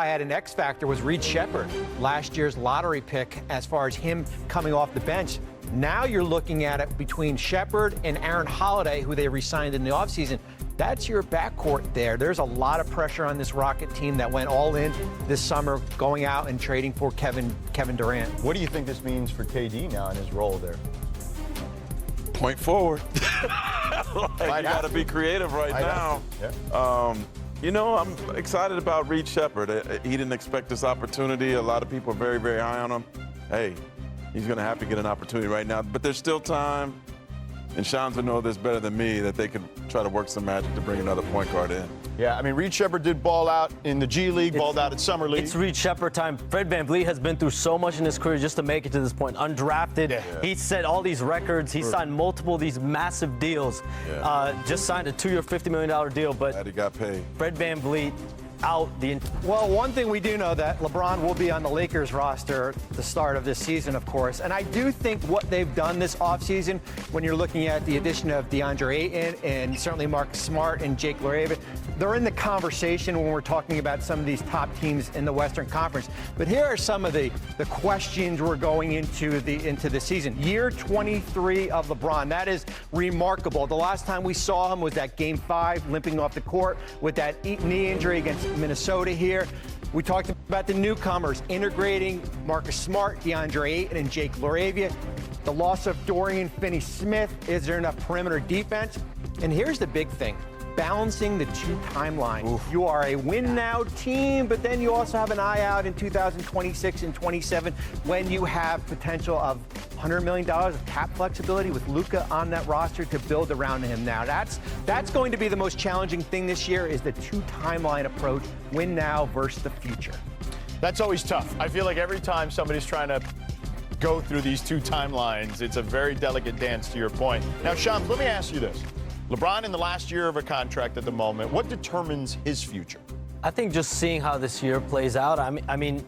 I had an X factor was Reed Shepherd, last year's lottery pick as far as him coming off the bench. Now you're looking at it between Shepherd and Aaron Holiday, who they re-signed in the offseason. That's your backcourt there. There's a lot of pressure on this Rocket team that went all in this summer, going out and trading for Kevin Durant. What do you think this means for KD now in his role there? Point forward. You got to be creative right now. Yeah. You know, I'm excited about Reed Shepherd. He didn't expect this opportunity. A lot of people are very, very high on him. Hey, he's going to have to get an opportunity right now. But there's still time, and Shans would know this better than me, that they could try to work some magic to bring another point guard in. Yeah, I mean, Reed Shepherd did ball out in the G League, balled out at Summer League. It's Reed Shepherd time. Fred VanVleet has been through so much in his career just to make it to this point. Undrafted. Yeah. He set all these records. He signed multiple of these massive deals. Yeah. Just signed a 2-year, $50 million deal. But glad he got paid. Fred VanVleet out the... Well, one thing we do know that LeBron will be on the Lakers roster at the start of this season, of course. And I do think what they've done this offseason, when you're looking at the addition of DeAndre Ayton and certainly Marcus Smart and Jake LaRavia, they're in the conversation when we're talking about some of these top teams in the Western Conference. But here are some of the questions we're going into the season. Year 23 of LeBron. That is remarkable. The last time we saw him was that Game 5, limping off the court with that knee injury against Minnesota here. We talked about the newcomers integrating Marcus Smart, DeAndre Ayton, and Jake LaRavia. The loss of Dorian Finney-Smith. Is there enough perimeter defense? And here's the big thing. Balancing the two timelines. Oof. You are a win-now team, but then you also have an eye out in 2026 and 27 when you have potential of $100 million of cap flexibility with Luka on that roster to build around him now. That's going to be the most challenging thing this year is the two-timeline approach, win now versus the future. That's always tough. I feel like every time somebody's trying to go through these two timelines, it's a very delicate dance, to your point. Now, Shams, let me ask you this. LeBron in the last year of a contract at the moment, what determines his future? I think just seeing how this year plays out, I mean,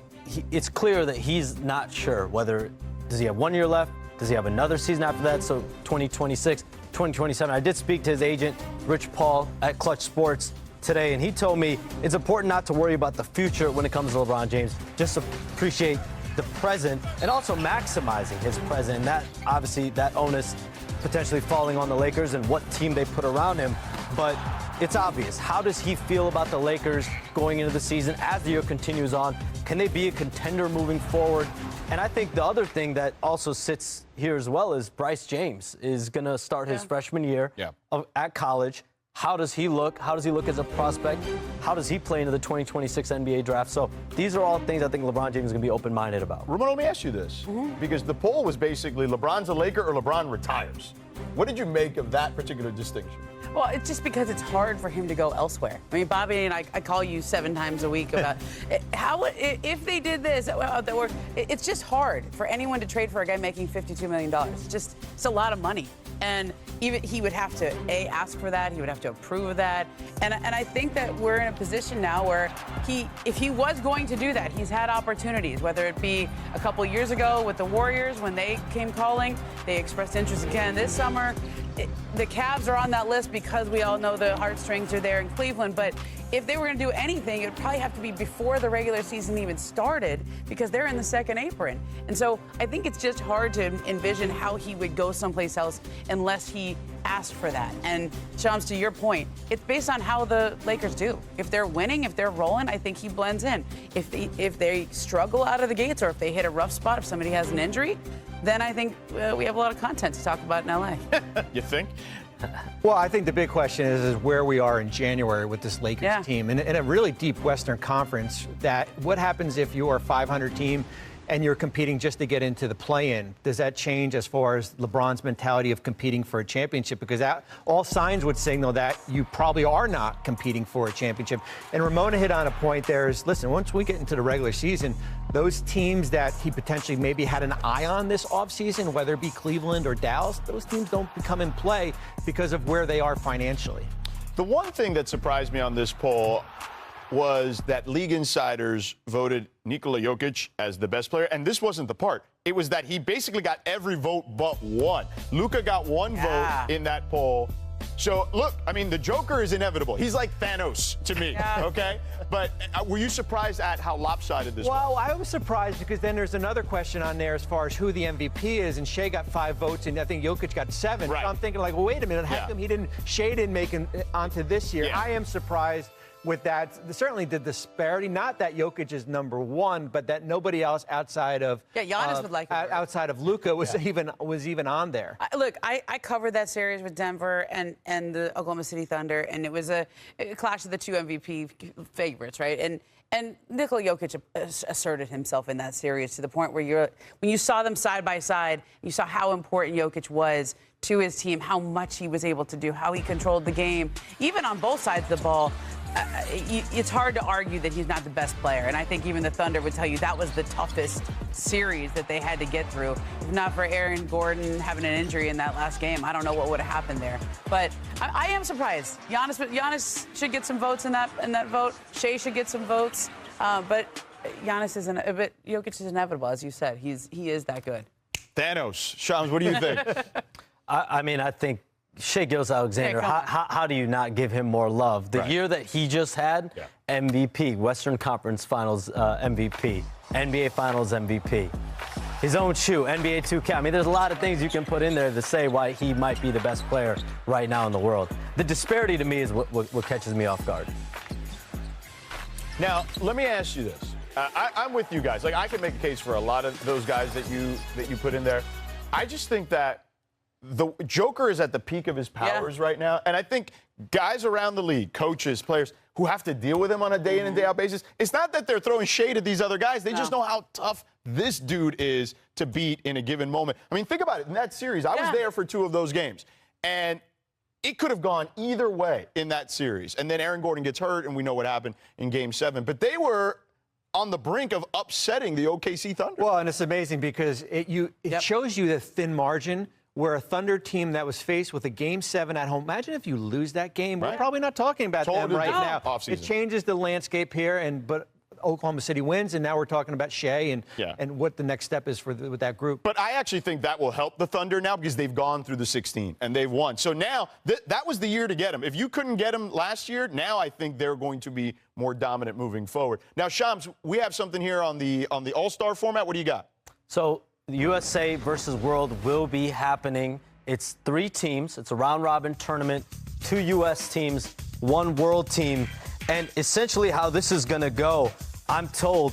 it's clear that he's not sure whether, does he have 1 year left? Does he have another season after that? So 2026, 2027. I did speak to his agent, Rich Paul, at Clutch Sports today, and he told me it's important not to worry about the future when it comes to LeBron James. Just appreciate the present and also maximizing his present. And that, obviously, that onus potentially falling on the Lakers and what team they put around him. But it's obvious. How does he feel about the Lakers going into the season as the year continues on? Can they be a contender moving forward? And I think the other thing that also sits here as well is Bryce James is going to start his freshman year at college. How does he look? How does he look as a prospect? How does he play into the 2026 NBA draft? So these are all things I think LeBron James is going to be open-minded about. Ramon, let me ask you this, because the poll was basically LeBron's a Laker or LeBron retires. What did you make of that particular distinction? Well, it's just because it's hard for him to go elsewhere. I mean, Bobby and I call you 7 times a week about how, if they did this, it's just hard for anyone to trade for a guy making $52 million. It's a lot of money. And even he would have to, ask for that. He would have to approve of that. And I think that we're in a position now where if he was going to do that, he's had opportunities, whether it be a couple years ago with the Warriors when they came calling. They expressed interest again this summer. The Cavs are on that list because we all know the heartstrings are there in Cleveland. But if they were going to do anything, it would probably have to be before the regular season even started because they're in the second apron. And so I think it's just hard to envision how he would go someplace else unless he asked for that. And Shams, to your point, it's based on how the Lakers do. If they're winning, if they're rolling, I think he blends in. If they struggle out of the gates or if they hit a rough spot, if somebody has an injury, then I think we have a lot of content to talk about in LA. You think? Well, I think the big question is where we are in January with this Lakers team. In a really deep Western Conference, that what happens if you are a 500 team and you're competing just to get into the play-in? Does that change as far as LeBron's mentality of competing for a championship? Because that, all signs would signal that you probably are not competing for a championship. And Ramona hit on a point there is, listen, once we get into the regular season, those teams that he potentially maybe had an eye on this offseason, whether it be Cleveland or Dallas, those teams don't become in play because of where they are financially. The one thing that surprised me on this poll was that league insiders voted Nikola Jokic as the best player. And this wasn't the part. It was that he basically got every vote but one. Luka got one vote in that poll. So, look, I mean, the Joker is inevitable. He's like Thanos to me, okay? But were you surprised at how lopsided this was? Well, I was surprised because then there's another question on there as far as who the MVP is, and Shea got 5 votes, and I think Jokic got 7. Right. So I'm thinking, like, well, wait a minute, how come Shea didn't make it onto this year? Yeah. I am surprised with that. Certainly the disparity, not that Jokic is number 1, but that nobody else outside of Giannis would like it. outside of Luka was even on there. Look, I covered that series with Denver and the Oklahoma City Thunder, and it was a clash of the 2 MVP favorites, right? And Nikola Jokic asserted himself in that series to the point where when you saw them side by side, you saw how important Jokic was to his team, how much he was able to do, how he controlled the game, even on both sides of the ball. It's hard to argue that he's not the best player, and I think even the Thunder would tell you that was the toughest series that they had to get through. If not for Aaron Gordon having an injury in that last game, I don't know what would have happened there. But I am surprised. Giannis should get some votes in that vote. Shea should get some votes, but Jokic is inevitable, as you said. He is that good. Thanos. Shams, what do you think? I think Shea Gilgeous-Alexander, how do you not give him more love? The year that he just had, MVP, Western Conference Finals MVP, NBA Finals MVP. His own shoe, NBA 2K. I mean, there's a lot of things you can put in there to say why he might be the best player right now in the world. The disparity to me is what catches me off guard. Now, let me ask you this. I'm with you guys. Like, I can make a case for a lot of those guys that you put in there. I just think that the Joker is at the peak of his powers right now. And I think guys around the league, coaches, players, who have to deal with him on a day in and day out basis, it's not that they're throwing shade at these other guys. They just know how tough this dude is to beat in a given moment. I mean, think about it. In that series, I was there for 2 of those games. And it could have gone either way in that series. And then Aaron Gordon gets hurt, and we know what happened in Game 7. But they were on the brink of upsetting the OKC Thunder. Well, and it's amazing because it shows you the thin margin where a Thunder team that was faced with a Game 7 at home. Imagine if you lose that game. We're probably not talking about them right now. Off-season. It changes the landscape here, but Oklahoma City wins, and now we're talking about Shea and what the next step is with that group. But I actually think that will help the Thunder now because they've gone through the 16 and they've won. So now that was the year to get them. If you couldn't get them last year, now I think they're going to be more dominant moving forward. Now, Shams, we have something here on the All-Star format. What do you got? So the USA versus World will be happening. It's 3 teams. It's a round-robin tournament, 2 U.S. teams, 1 world team. And essentially how this is going to go, I'm told,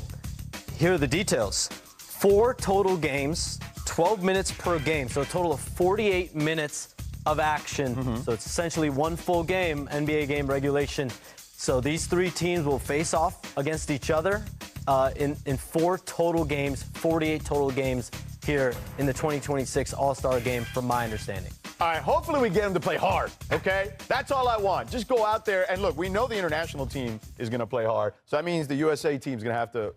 here are the details. 4 total games, 12 minutes per game, so a total of 48 minutes of action. So it's essentially 1 full game, NBA game regulation. So these 3 teams will face off against each other in 4 total games, 48 total games here in the 2026 All-Star Game, from my understanding. All right, hopefully we get them to play hard, okay? That's all I want. Just go out there and look, we know the international team is going to play hard. So that means the USA team is going to have to